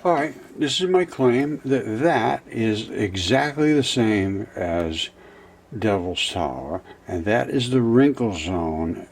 Alright, this is my claim that that is exactly the same as Devil's Tower, and that is the wrinkle zone,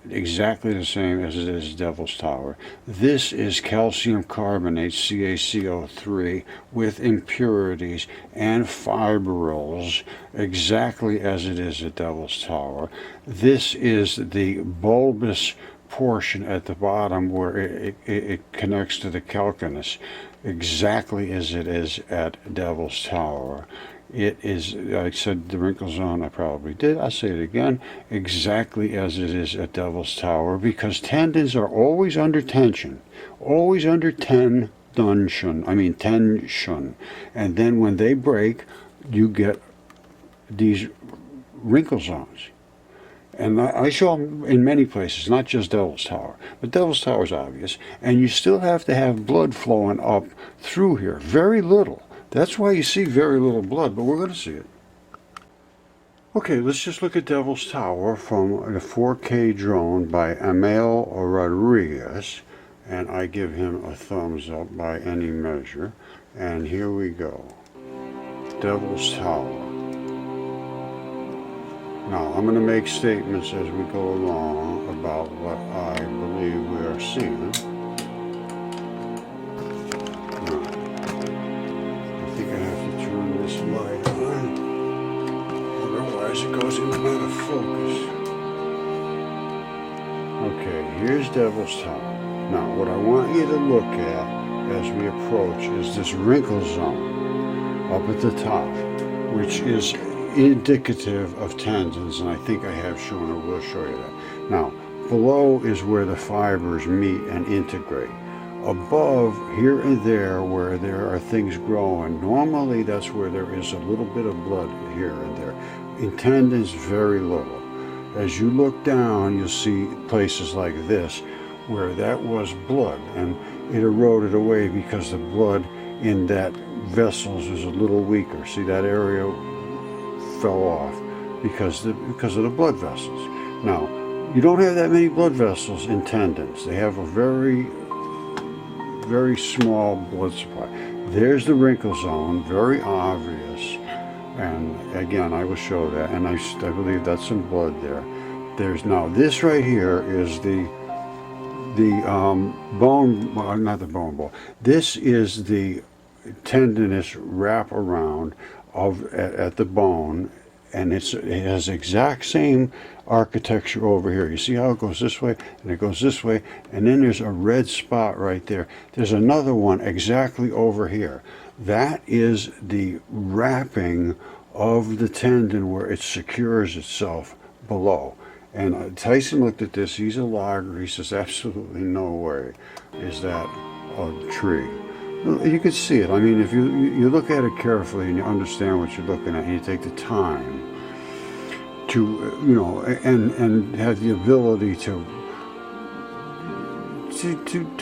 exactly the same as it is Devil's Tower. This is calcium carbonate, CaCO3, with impurities and fibrils, exactly as it is at Devil's Tower. This is the bulbous portion at the bottom where it connects to the calcaneus, exactly as it is at Devil's Tower. It is, I said the wrinkle zone, I probably did, I'll say it again, exactly as it is at Devil's Tower, because tendons are always under tension, always under tension, and then when they break, you get these wrinkle zones. And I show them in many places, not just Devil's Tower. But Devil's Tower is obvious. And you still have to have blood flowing up through here. Very little. That's why you see very little blood, but we're going to see it. Okay, let's just look at Devil's Tower from the 4K drone by Emil Rodriguez. And I give him a thumbs up by any measure. And here we go. Devil's Tower. Now, I'm going to make statements as we go along about what I believe we are seeing. Now, I think I have to turn this light on, otherwise it goes into out of focus. Okay, here's Devil's Tower. Now, what I want you to look at as we approach is this wrinkle zone up at the top, which is indicative of tendons, and I think I have shown or will show you that. Now, below is where the fibers meet and integrate. Above, here and there, where there are things growing, normally that's where there is a little bit of blood here and there. In tendons, very little. As you look down, you'll see places like this, where that was blood, and it eroded away because the blood in that vessels is a little weaker. See, that area fell off because of the blood vessels. Now, you don't have that many blood vessels in tendons. They have a very, very small blood supply. There's the wrinkle zone, very obvious. And again, I will show that. And I believe that's some blood there. There's now this right here is the bone, well, not the bone ball. This is the tendinous wrap around at the bone, and it has exact same architecture over here. You see how it goes this way and it goes this way, and then there's a red spot right there. There's another one exactly over here. That is the wrapping of the tendon where it secures itself below. And Tyson looked at this. He's a logger. He says absolutely no way is that a tree. You can see it. I mean, if you look at it carefully and you understand what you're looking at, and you take the time to, you know, and have the ability to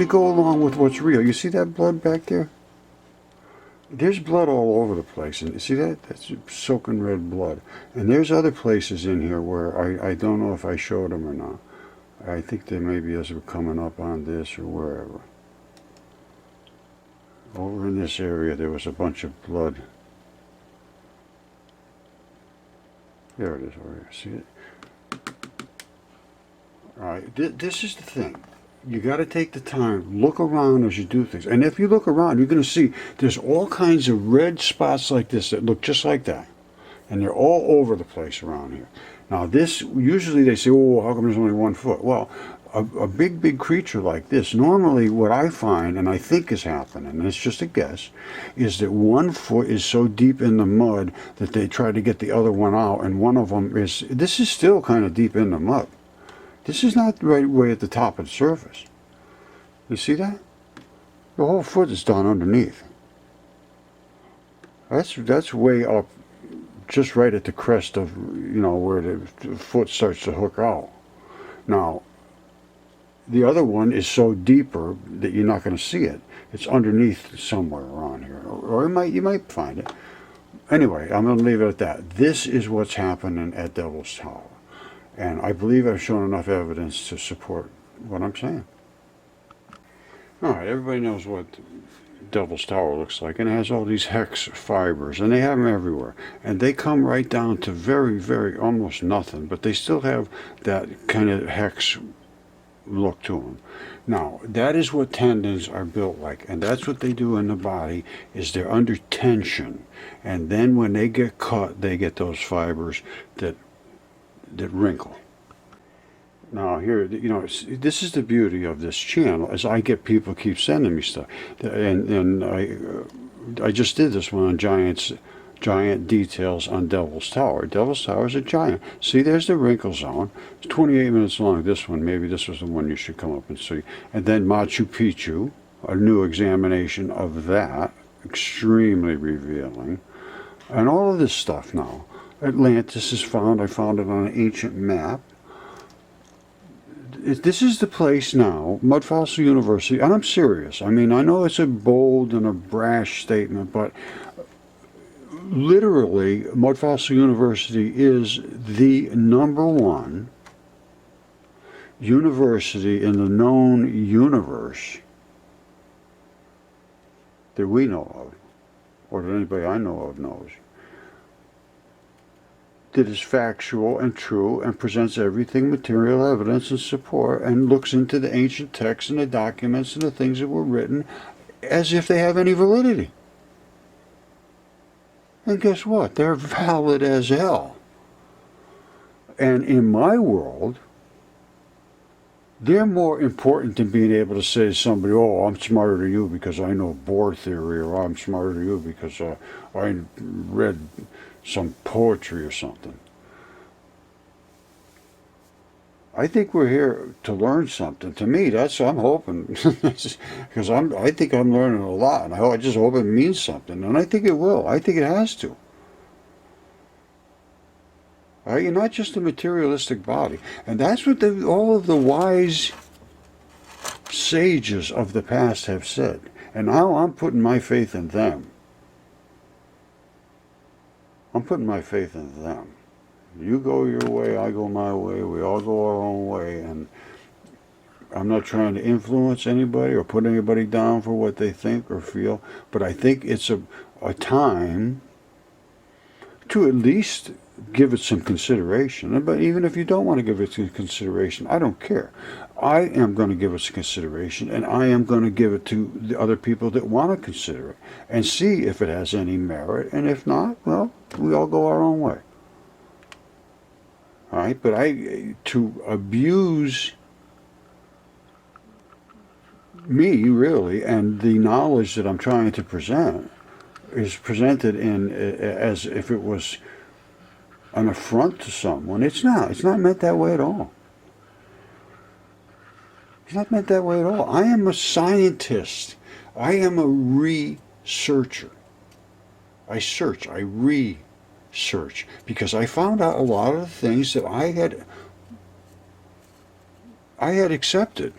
go along with what's real. You see that blood back there? There's blood all over the place, and you see that? That's soaking red blood. And there's other places in here where I don't know if I showed them or not. I think they maybe as we're coming up on this or wherever. Over in this area, there was a bunch of blood. There it is over here. See it? All right, this is the thing. You got to take the time, look around as you do things. And if you look around, you're going to see there's all kinds of red spots like this that look just like that. And they're all over the place around here. Now this, usually they say, oh, how come there's only 1 foot? Well, a big creature like this, normally what I find, and I think is happening, and it's just a guess, is that 1 foot is so deep in the mud that they try to get the other one out, and one of them is, this is still kind of deep in the mud. This is not right way at the top of the surface. You see that? The whole foot is down underneath. That's way up, just right at the crest of, you know, where the foot starts to hook out. Now, the other one is so deeper that you're not going to see it. It's underneath somewhere around here, or you might find it. Anyway, I'm going to leave it at that. This is what's happening at Devil's Tower, and I believe I've shown enough evidence to support what I'm saying. All right, everybody knows what Devil's Tower looks like, and it has all these hex fibers, and they have them everywhere, and they come right down to very, very almost nothing, but they still have that kind of hex look to them. Now, that is what tendons are built like, and that's what they do in the body, is they're under tension, and then when they get cut, they get those fibers that wrinkle. Now here, this is the beauty of this channel, as I get people keep sending me stuff, and I just did this one on giant details on Devil's Tower. Devil's Tower is a giant. See, there's the wrinkle zone. It's 28 minutes long, this one. Maybe this was the one you should come up and see. And then Machu Picchu, a new examination of that, extremely revealing. And all of this stuff now. Atlantis is found. I found it on an ancient map. This is the place now, Mudfossil University, and I'm serious. I mean, I know it's a bold and a brash statement, but literally, Mudfossil University is the #1 university in the known universe that we know of, or that anybody I know of knows, that is factual and true and presents everything, material evidence and support, and looks into the ancient texts and the documents and the things that were written as if they have any validity. And guess what? They're valid as hell. And in my world, they're more important than being able to say to somebody, oh, I'm smarter than you because I know Bohr theory, or I'm smarter than you because I read some poetry or something. I think we're here to learn something. To me, that's what I'm hoping, because I think I'm learning a lot, and I just hope it means something, and I think it will. I think it has to. You're not just a materialistic body, and that's what all of the wise sages of the past have said, and now I'm putting my faith in them. I'm putting my faith in them. You go your way, I go my way, we all go our own way, and I'm not trying to influence anybody or put anybody down for what they think or feel, but I think it's a time to at least give it some consideration. But even if you don't want to give it some consideration, I don't care. I am going to give it some consideration, and I am going to give it to the other people that want to consider it and see if it has any merit, and if not, well, we all go our own way. All right, but to abuse me, really, and the knowledge that I'm trying to present is presented as if it was an affront to someone. It's not. It's not meant that way at all. It's not meant that way at all. I am a scientist. I am a researcher. I search. I research, because I found out a lot of the things that I had accepted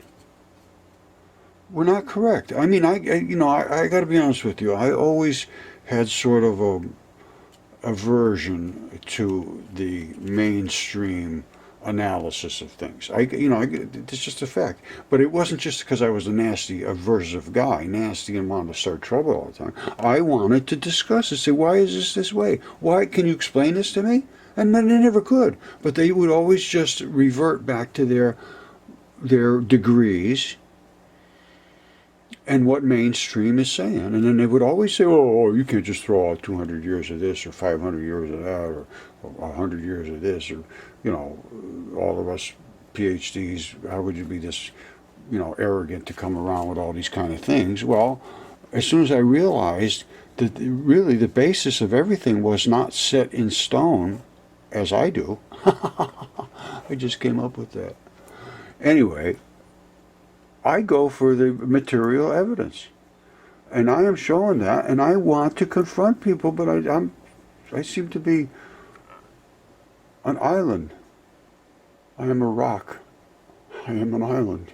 were not correct. I mean, I got to be honest with you. I always had sort of a aversion to the mainstream analysis of things. It's just a fact. But it wasn't just because I was a nasty, aversive guy, nasty and wanted to start trouble all the time. I wanted to discuss it, say, why is this way? Why, can you explain this to me? And then they never could. But they would always just revert back to their degrees and what mainstream is saying. And then they would always say, oh, you can't just throw out 200 years of this or 500 years of that or 100 years of this, or, all of us PhDs, how would you be this, arrogant to come around with all these kind of things? Well, as soon as I realized that really the basis of everything was not set in stone, as I do, I just came up with that. Anyway, I go for the material evidence, and I am showing that, and I want to confront people, but I seem to be an island. I am a rock. I am an island.